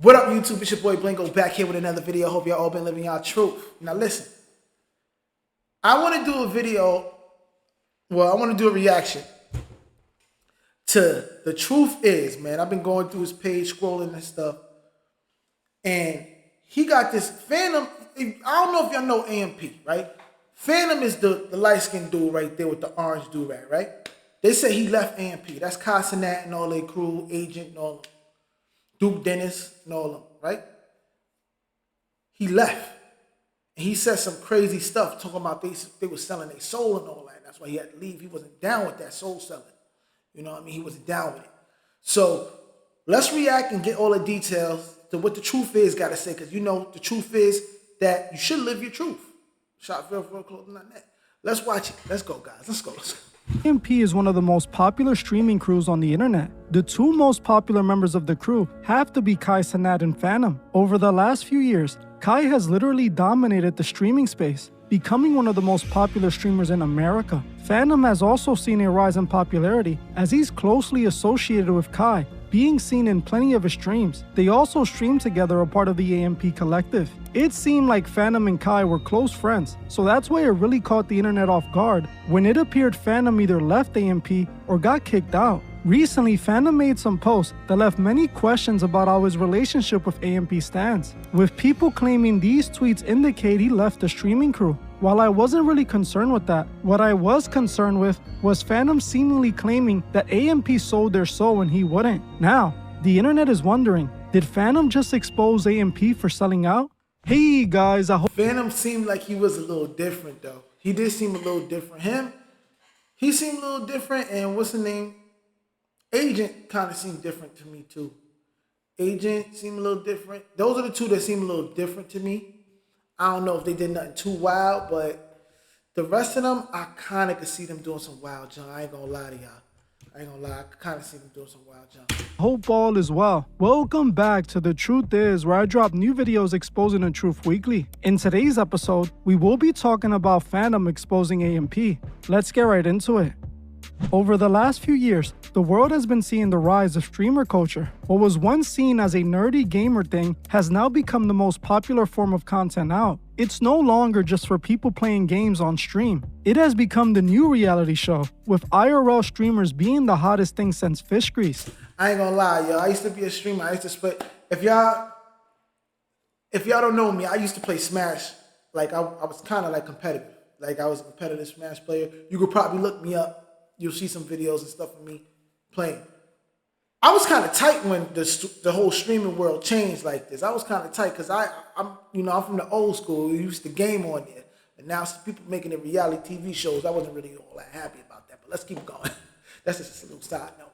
What up, YouTube? It's your boy Blingo back here with another video. Hope y'all all been living y'all truth. Now listen, I want to do a video. Well, I want to do a reaction to The Truth Is, man. I've been going through his page, scrolling and stuff, and he got this Fanum. I don't know if y'all know AMP, right? Fanum is the light-skinned dude right there with the orange do-rag, right? They say he left AMP. That's Kai Cenat and all their crew, Agent and all them. Duke Dennis and all of them, right? He left. And he said some crazy stuff talking about they were selling their soul and all that. That's why he had to leave. He wasn't down with that soul selling. You know what I mean? He wasn't down with it. So let's react and get all the details to what The Truth Is got to say. Because you know the truth is that you should live your truth. Shopville4clothing.net. Let's watch it. Let's go, guys. Let's go. AMP is one of the most popular streaming crews on the internet. The two most popular members of the crew have to be Kai Cenat and Fanum. Over the last few years, Kai has literally dominated the streaming space, becoming one of the most popular streamers in America. Fanum has also seen a rise in popularity as he's closely associated with Kai, being seen in plenty of his streams. They also stream together, a part of the AMP collective. It seemed like Fanum and Kai were close friends, so that's why it really caught the internet off guard when it appeared Fanum either left AMP or got kicked out. Recently, Fanum made some posts that left many questions about how his relationship with AMP stands, with people claiming these tweets indicate he left the streaming crew. While I wasn't really concerned with that, what I was concerned with was Fanum seemingly claiming that AMP sold their soul and he wouldn't. Now, the internet is wondering, did Fanum just expose AMP for selling out? Hey guys, I hope Fanum seemed like he was a little different though. He did seem a little different. He seemed a little different, and what's the name? Agent kind of seemed different to me too. Agent seemed a little different. Those are the two that seem a little different to me. I don't know if they did nothing too wild, but the rest of them, I kind of could see them doing some wild junk. I ain't gonna lie to y'all. I ain't gonna lie, I kind of see them doing some wild junk. Hope all is well. Welcome back to The Truth Is, where I drop new videos exposing the truth weekly. In today's episode, we will be talking about Fanum exposing AMP. Let's get right into it. Over the last few years, the world has been seeing the rise of streamer culture. What was once seen as a nerdy gamer thing has now become the most popular form of content out. It's no longer just for people playing games on stream. It has become the new reality show, with IRL streamers being the hottest thing since fish grease. I ain't gonna lie, yo. I used to be a streamer. I used to play. If y'all don't know me, I used to play Smash. Like I was kind of like competitive. Like I was a competitive Smash player. You could probably look me up. You'll see some videos and stuff of me playing. I was kind of tight when the whole streaming world changed like this. I was kind of tight because I'm from the old school. We used to game on there, and now people making it reality TV shows. I wasn't really all that happy about that. But let's keep going. That's just a little side note.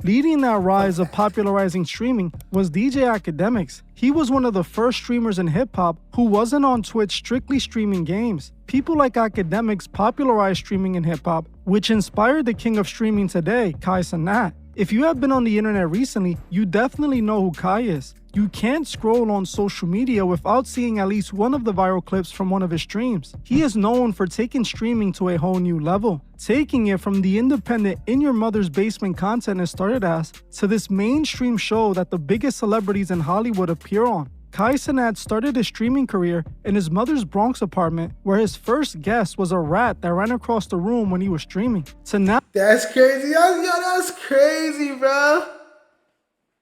Leading that rise of popularizing streaming was DJ Academics. He was one of the first streamers in hip-hop who wasn't on Twitch strictly streaming games. People like Academics popularized streaming in hip-hop, which inspired the king of streaming today, Kai Cenat. If you have been on the internet recently, you definitely know who Kai is. You can't scroll on social media without seeing at least one of the viral clips from one of his streams. He is known for taking streaming to a whole new level, taking it from the independent in your mother's basement content it started as, to this mainstream show that the biggest celebrities in Hollywood appear on. Kai Cenat started his streaming career in his mother's Bronx apartment, where his first guest was a rat that ran across the room when he was streaming. So now that's crazy. Yo, that's crazy, bro.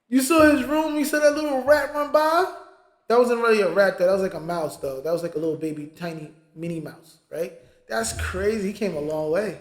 You saw his room, you saw that little rat run by? That wasn't really a rat, though. That was like a mouse, though. That was like a little baby, tiny mini mouse, right? That's crazy. He came a long way.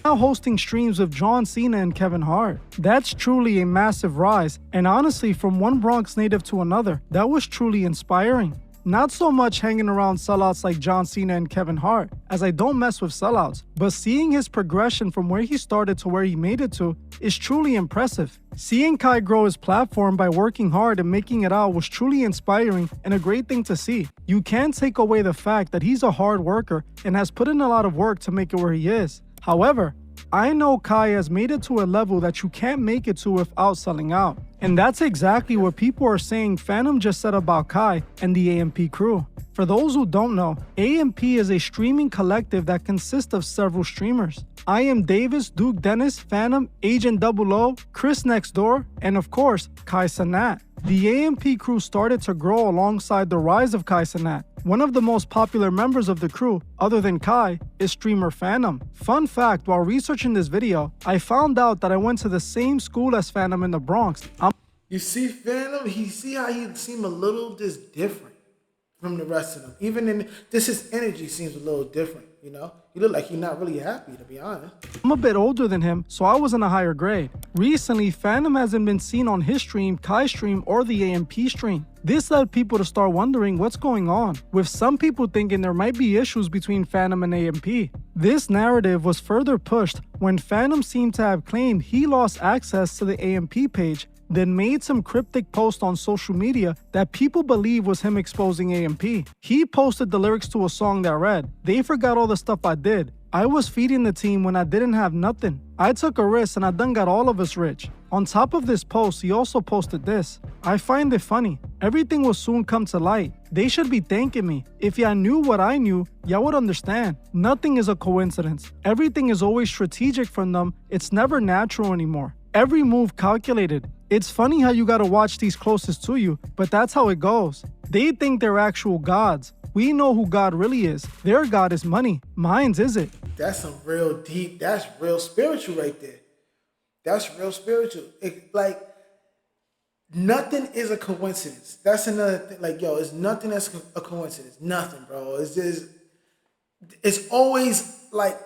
Now hosting streams with John Cena and Kevin Hart. That's truly a massive rise, and honestly, from one Bronx native to another, that was truly inspiring. Not so much hanging around sellouts like John Cena and Kevin Hart, as I don't mess with sellouts, but seeing his progression from where he started to where he made it to is truly impressive. Seeing Kai grow his platform by working hard and making it out was truly inspiring and a great thing to see. You can't take away the fact that he's a hard worker and has put in a lot of work to make it where he is. However, I know Kai has made it to a level that you can't make it to without selling out. And that's exactly what people are saying Fanum just said about Kai and the AMP crew. For those who don't know, AMP is a streaming collective that consists of several streamers. I Am Davis, Duke Dennis, Fanum, Agent 00, Chris Next Door, and of course, Kai Cenat. The AMP crew started to grow alongside the rise of Kai Cenat. One of the most popular members of the crew, other than Kai, is streamer Fanum. Fun fact, while researching this video, I found out that I went to the same school as Fanum in the Bronx. You see Fanum, see how he seemed a little just different from the rest of them. Even in this, his energy seems a little different, you know? He look like he's not really happy, to be honest. I'm a bit older than him, so I was in a higher grade. Recently, Fanum hasn't been seen on his stream, Kai's stream, or the AMP stream. This led people to start wondering what's going on, with some people thinking there might be issues between Fanum and AMP. This narrative was further pushed when Fanum seemed to have claimed he lost access to the AMP page, then made some cryptic post on social media that people believe was him exposing AMP. He posted the lyrics to a song that read, "They forgot all the stuff I did. I was feeding the team when I didn't have nothing. I took a risk and I done got all of us rich." On top of this post, he also posted this, "I find it funny. Everything will soon come to light. They should be thanking me. If y'all knew what I knew, y'all would understand. Nothing is a coincidence. Everything is always strategic from them. It's never natural anymore. Every move calculated. It's funny how you gotta watch these closest to you, but that's how it goes. They think they're actual gods. We know who God really is. Their God is money. Mine's isn't." That's some real deep, that's real spiritual right there. That's real spiritual. Like, nothing is a coincidence. That's another thing. Like, yo, it's nothing that's a coincidence. Nothing, bro. It's just, it's always like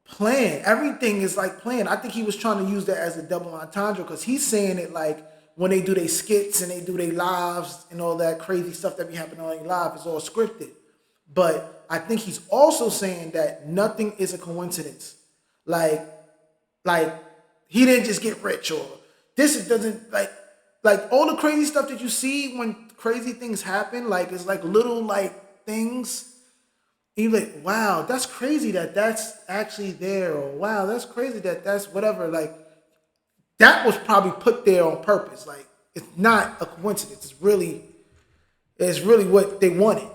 planned. Everything is like planned. I think he was trying to use that as a double entendre because he's saying it like when they do their skits and they do their lives and all that crazy stuff that be happening on their live, it's all scripted. But I think he's also saying that nothing is a coincidence. Like he didn't just get rich, or this doesn't like all the crazy stuff that you see when crazy things happen. Like it's like little like things. And you're like, wow, that's crazy that that's actually there, or wow, that's crazy that that's whatever. Like that was probably put there on purpose. Like it's not a coincidence. It's really what they wanted.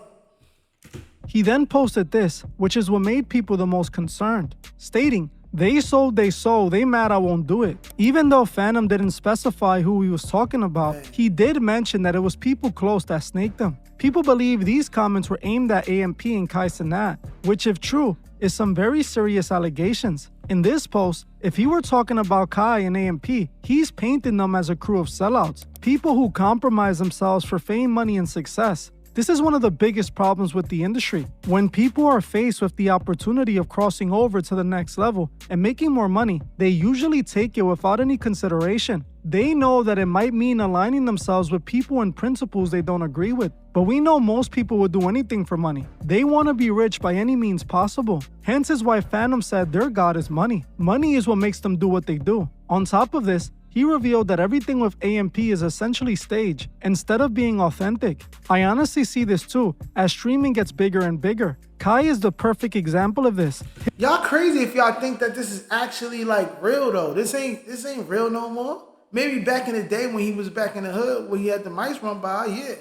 He then posted this, which is what made people the most concerned, stating, "They sold, they mad I won't do it." Even though Fanum didn't specify who he was talking about, he did mention that it was people close that snaked him. People believe these comments were aimed at AMP and Kai Cenat, which if true, is some very serious allegations. In this post, if he were talking about Kai and AMP, he's painting them as a crew of sellouts, people who compromise themselves for fame, money, and success. This is one of the biggest problems with the industry. When people are faced with the opportunity of crossing over to the next level and making more money, they usually take it without any consideration. They know that it might mean aligning themselves with people and principles they don't agree with. But we know most people would do anything for money. They want to be rich by any means possible. Hence is why Fanum said their God is money. Money is what makes them do what they do. On top of this, he revealed that everything with AMP is essentially staged instead of being authentic. I honestly see this too, as streaming gets bigger and bigger. Kai is the perfect example of this. Y'all crazy if y'all think that this is actually like real though. This ain't real no more. Maybe back in the day when he was back in the hood, when he had the mice run by, yeah.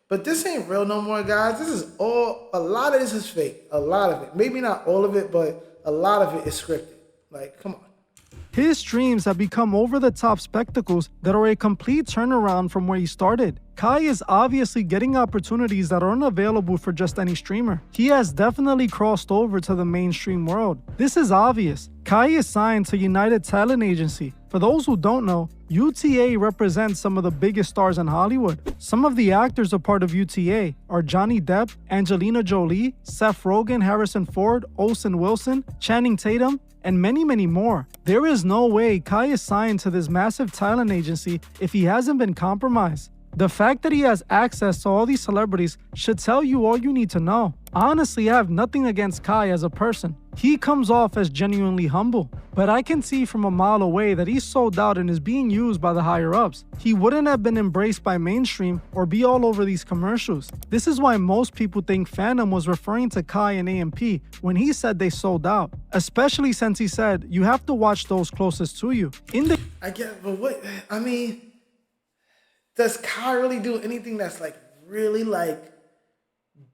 But this ain't real no more, guys. This is a lot of this is fake. A lot of it. Maybe not all of it, but a lot of it is scripted. Like, come on. His streams have become over-the-top spectacles that are a complete turnaround from where he started. Kai is obviously getting opportunities that aren't available for just any streamer. He has definitely crossed over to the mainstream world. This is obvious. Kai is signed to United Talent Agency. For those who don't know, UTA represents some of the biggest stars in Hollywood. Some of the actors a part of UTA are Johnny Depp, Angelina Jolie, Seth Rogen, Harrison Ford, Olsen Wilson, Channing Tatum, and many, many more. There is no way Kai is signed to this massive talent agency if he hasn't been compromised. The fact that he has access to all these celebrities should tell you all you need to know. Honestly, I have nothing against Kai as a person. He comes off as genuinely humble, but I can see from a mile away that he's sold out and is being used by the higher-ups. He wouldn't have been embraced by mainstream or be all over these commercials. This is why most people think Fanum was referring to Kai and AMP when he said they sold out, especially since he said you have to watch those closest to you. I get, but what, I mean, does Kai really do anything that's like really like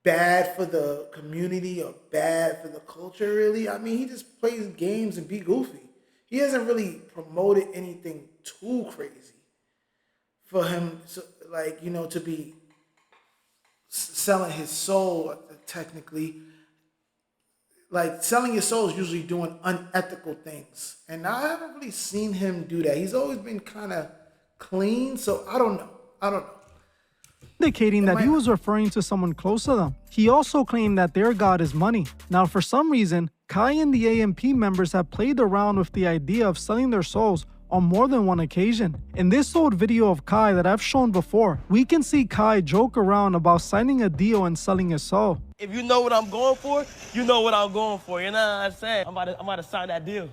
bad for the community or bad for the culture, really? I mean, he just plays games and be goofy. He hasn't really promoted anything too crazy for him. So like, you know, to be selling his soul, technically. Like, selling your soul is usually doing unethical things. And I haven't really seen him do that. He's always been kind of clean, so I don't know. Indicating that he was referring to someone close to them. He also claimed that their god is money. Now, for some reason, Kai and the AMP members have played around with the idea of selling their souls on more than one occasion. In this old video of Kai that I've shown before, we can see Kai joke around about signing a deal and selling his soul. If you know what I'm going for, you know what I'm going for. You know what I'm saying? I'm about to sign that deal.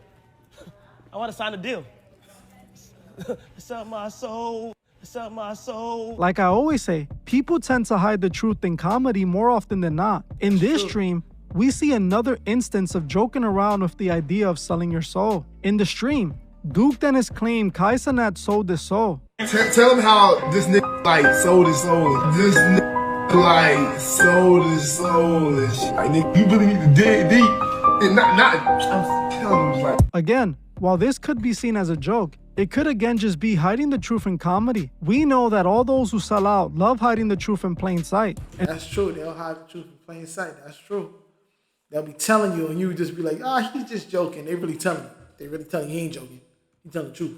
I want to sign the deal. Sell my soul. Sell my soul. Like I always say, people tend to hide the truth in comedy more often than not. In this stream, we see another instance of joking around with the idea of selling your soul. In the stream, Duke Dennis claimed Kai Cenat sold his soul. Tell him how this nigga like sold his soul. This nigga like sold his soul and shit. Like, nigga, you really need to dig deep and not. I'm telling him, like. Again, while this could be seen as a joke, it could again just be hiding the truth in comedy. We know that all those who sell out love hiding the truth in plain sight. That's true. They'll hide the truth in plain sight. That's true. They'll be telling you, and you just be like, he's just joking. They really telling you. They really telling you he ain't joking. He's telling the truth.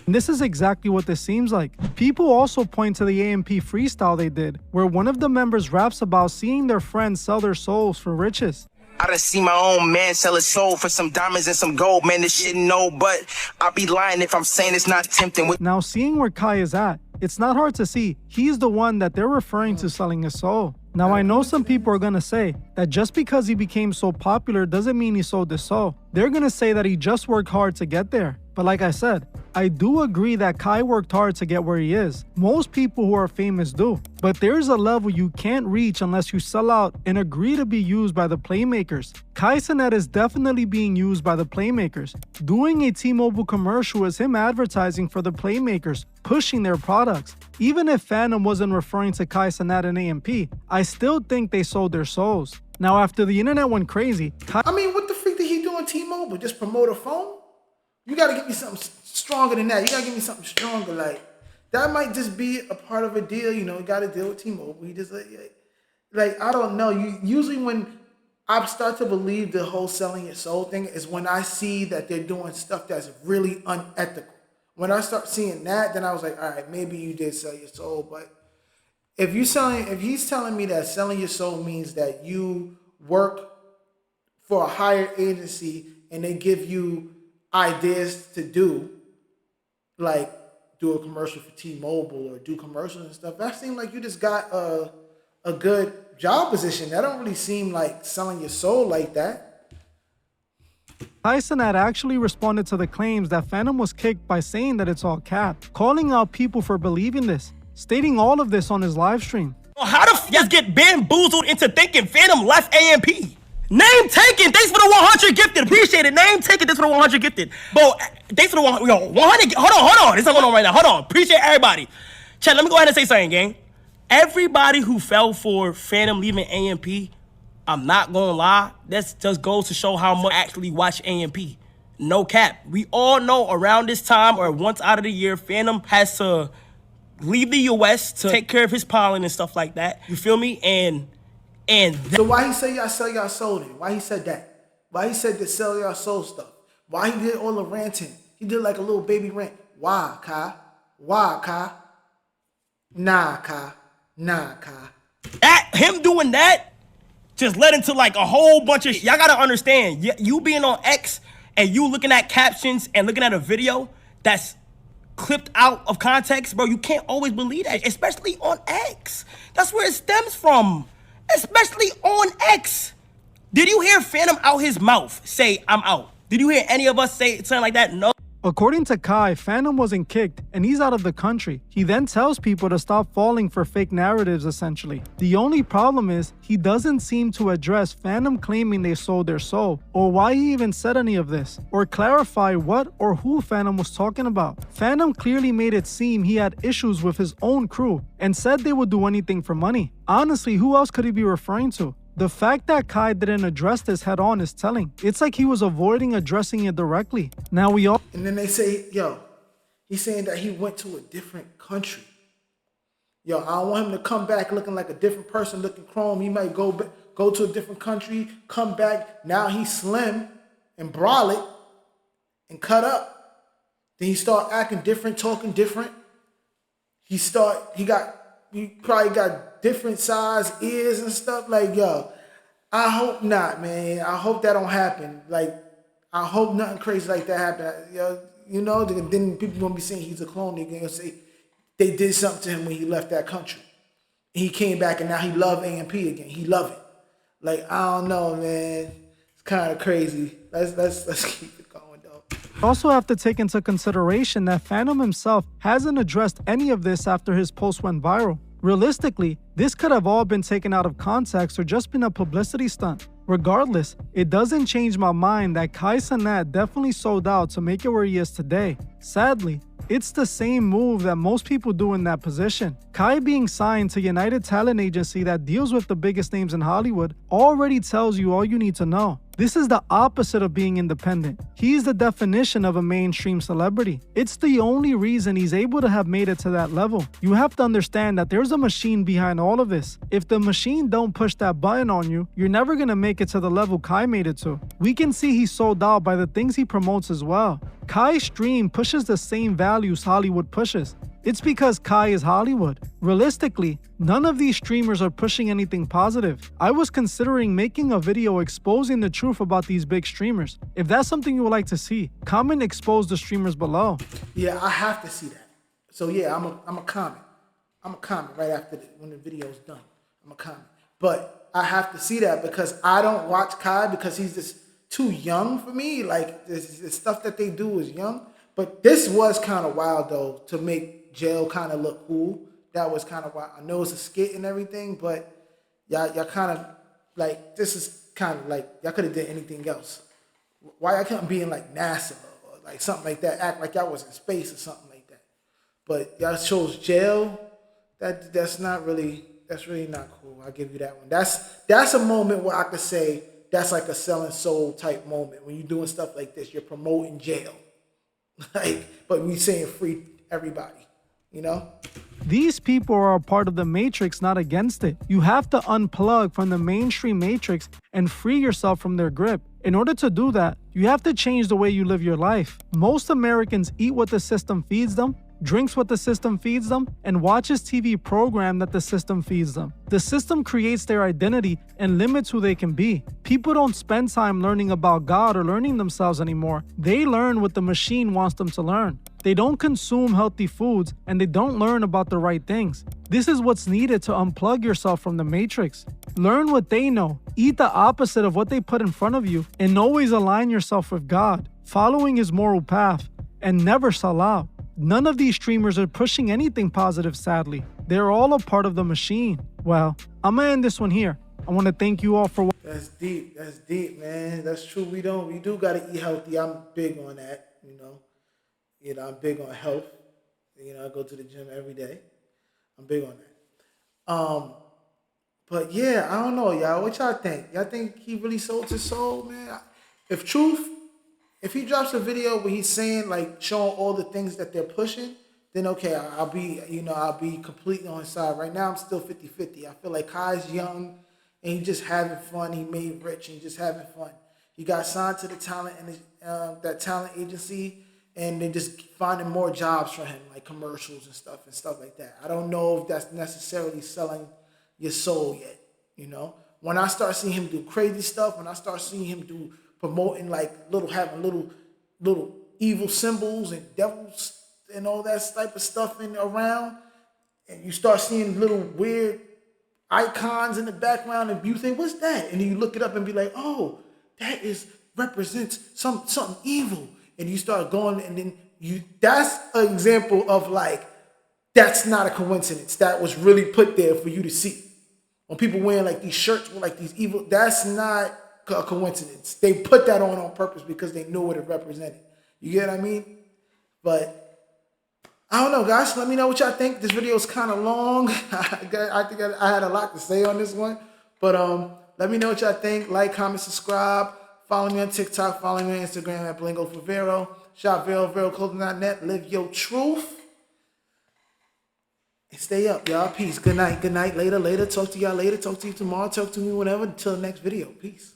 And this is exactly what this seems like. People also point to the AMP freestyle they did, where one of the members raps about seeing their friends sell their souls for riches. I done see my own man sell his soul for some diamonds and some gold. Man, this shit no, but I'll be lying if I'm saying it's not tempting. Now, seeing where Kai is at, it's not hard to see he's the one that they're referring to selling his soul. Now, I know some people are gonna say that just because he became so popular doesn't mean he sold his soul. They're gonna say that he just worked hard to get there. But like I said, I do agree that Kai worked hard to get where he is. Most people who are famous do. But there's a level you can't reach unless you sell out and agree to be used by the playmakers. Kai Cenat is definitely being used by the playmakers. Doing a T-Mobile commercial is him advertising for the playmakers, pushing their products. Even if Fanum wasn't referring to Kai Cenat and AMP, I still think they sold their souls. Now, after the internet went crazy, I mean, what the freak did he do on T-Mobile? Just promote a phone? You gotta give me something stronger than that. You gotta give me something stronger. Like, that might just be a part of a deal. You know, you gotta deal with T-Mobile. He just like I don't know. Usually when I start to believe the whole selling your soul thing is when I see that they're doing stuff that's really unethical. When I start seeing that, then I was like, all right, maybe you did sell your soul. But if he's telling me that selling your soul means that you work for a higher agency and they give you ideas to do, like do a commercial for T-Mobile or do commercials and stuff, that seems like you just got a good job position. That don't really seem like selling your soul like that. Kai Cenat actually responded to the claims that Fanum was kicked by saying that it's all cap, calling out people for believing this, stating all of this on his live stream. How the f*** y'all get bamboozled into thinking Fanum left AMP? Name taken. Thanks for the 100 gifted. Appreciate it. Name taken. Thanks for the 100 gifted. Bro, thanks for the 100. 100. Hold on. This is going on right now. Hold on. Appreciate everybody. Chat, let me go ahead and say something, gang. Everybody who fell for Fanum leaving AMP, I'm not going to lie. That just goes to show how much I actually watch AMP. No cap. We all know around this time or once out of the year, Fanum has to leave the US to take care of his pollen and stuff like that. You feel me? So why he say y'all sell y'all soul then? Why he said that? Why he said to sell y'all soul stuff? Why he did all the ranting? He did like a little baby rant. Why, Kai? Why, Kai? Nah, Kai. Him doing that just led into like a whole bunch of y'all gotta understand, you being on X and you looking at captions and looking at a video that's clipped out of context, bro, you can't always believe that, especially on X. That's where it stems from. Especially on X. Did you hear Fanum out his mouth say, I'm out? Did you hear any of us say something like that? No. According to Kai, Fanum wasn't kicked and he's out of the country. He then tells people to stop falling for fake narratives, essentially. The only problem is he doesn't seem to address Fanum claiming they sold their soul, or why he even said any of this, or clarify what or who Fanum was talking about. Fanum clearly made it seem he had issues with his own crew and said they would do anything for money. Honestly, who else could he be referring to? The fact that Kai didn't address this head on is telling. It's like he was avoiding addressing it directly. And then they say, yo, he's saying that he went to a different country. Yo, I don't want him to come back looking like a different person, looking chrome. He might go to a different country, come back. Now he's slim and brolic and cut up. Then he start acting different, talking different. He probably got different size ears and stuff. Like, yo, I hope not, man. I hope that don't happen. Like, I hope nothing crazy like that happen. Yo, you know, then people gonna be saying he's a clone. They're gonna say they did something to him when he left that country. And he came back and now he love AMP again. He love it. Like, I don't know, man. It's kind of crazy. Let's keep it going, though. You also have to take into consideration that Fanum himself hasn't addressed any of this after his post went viral. Realistically, this could have all been taken out of context or just been a publicity stunt. Regardless, it doesn't change my mind that Kai Cenat definitely sold out to make it where he is today. Sadly, it's the same move that most people do in that position. Kai being signed to United Talent Agency that deals with the biggest names in Hollywood already tells you all you need to know. This is the opposite of being independent. He's the definition of a mainstream celebrity. It's the only reason he's able to have made it to that level. You have to understand that there's a machine behind all of this. If the machine don't push that button on you, you're never gonna make it to the level Kai made it to. We can see he's sold out by the things he promotes as well. Kai's stream pushes the same values Hollywood pushes. It's because Kai is Hollywood. Realistically, none of these streamers are pushing anything positive. I was considering making a video exposing the truth about these big streamers. If that's something you would like to see, comment expose the streamers below. Yeah, I have to see that. So yeah, I'm a comment. I'm a comment right after when the video's done. I'm a comment. But I have to see that because I don't watch Kai because he's just too young for me. Like the stuff that they do is young. But this was kind of wild though, to make jail kind of look cool. That was kind of wild. I know it's a skit and everything, but y'all kind of like, this is kind of like, y'all could have did anything else. Why y'all couldn't be in like NASA or like something like that, act like y'all was in space or something like that. But y'all chose jail. That's really not cool. I'll give you that one. That's a moment where I could say that's like a selling soul type moment. When you're doing stuff like this, you're promoting jail. Like, but we saying free everybody, you know? These people are a part of the matrix, not against it. You have to unplug from the mainstream matrix and free yourself from their grip. In order to do that, you have to change the way you live your life. Most Americans eat what the system feeds them, drinks what the system feeds them, and watches TV program that the system feeds them. The system creates their identity and limits who they can be. People don't spend time learning about God or learning themselves anymore. They learn what the machine wants them to learn. They don't consume healthy foods and they don't learn about the right things. This is what's needed to unplug yourself from the matrix. Learn what they know, eat the opposite of what they put in front of you, and always align yourself with God, following his moral path, and never sell out. None of these streamers are pushing anything positive, sadly. They're all a part of the machine. Well, I'm gonna end this one here. I want to thank you all for watching. That's deep, man. That's true. We do gotta eat healthy. I'm big on that, you know. I'm big on health. I go to the gym every day. I'm big on that. But yeah, I don't know, y'all. What y'all think? Y'all think he really sold his soul, man? If he drops a video where he's saying, like, showing all the things that they're pushing, then okay, I'll be completely on his side. Right now, I'm still 50-50. I feel like Kai's young and he's just having fun. He made rich and just having fun. He got signed to the talent and that talent agency, and they're just finding more jobs for him, like commercials and stuff like that. I don't know if that's necessarily selling your soul yet. When I start seeing him do crazy stuff, when I start seeing him do promoting like having little evil symbols and devils and all that type of stuff around, and you start seeing little weird icons in the background, and you think, what's that? And then you look it up and be like, oh, that represents something evil. And you start going, and then that's an example of like, that's not a coincidence. That was really put there for you to see. When people wearing like these shirts with like these evil, that's not a coincidence. They put that on purpose because they knew what it represented. You get what I mean? But I don't know, guys. Let me know what y'all think. This video is kind of long. I think I had a lot to say on this one. But let me know what y'all think. Like, comment, subscribe. Follow me on TikTok. Follow me on Instagram at Blingo for Vero. Shop VeroClothing.net. Live your truth. Stay up, y'all. Peace. Good night. Good night. Later. Later. Talk to y'all later. Talk to you tomorrow. Talk to me whenever. Until the next video. Peace.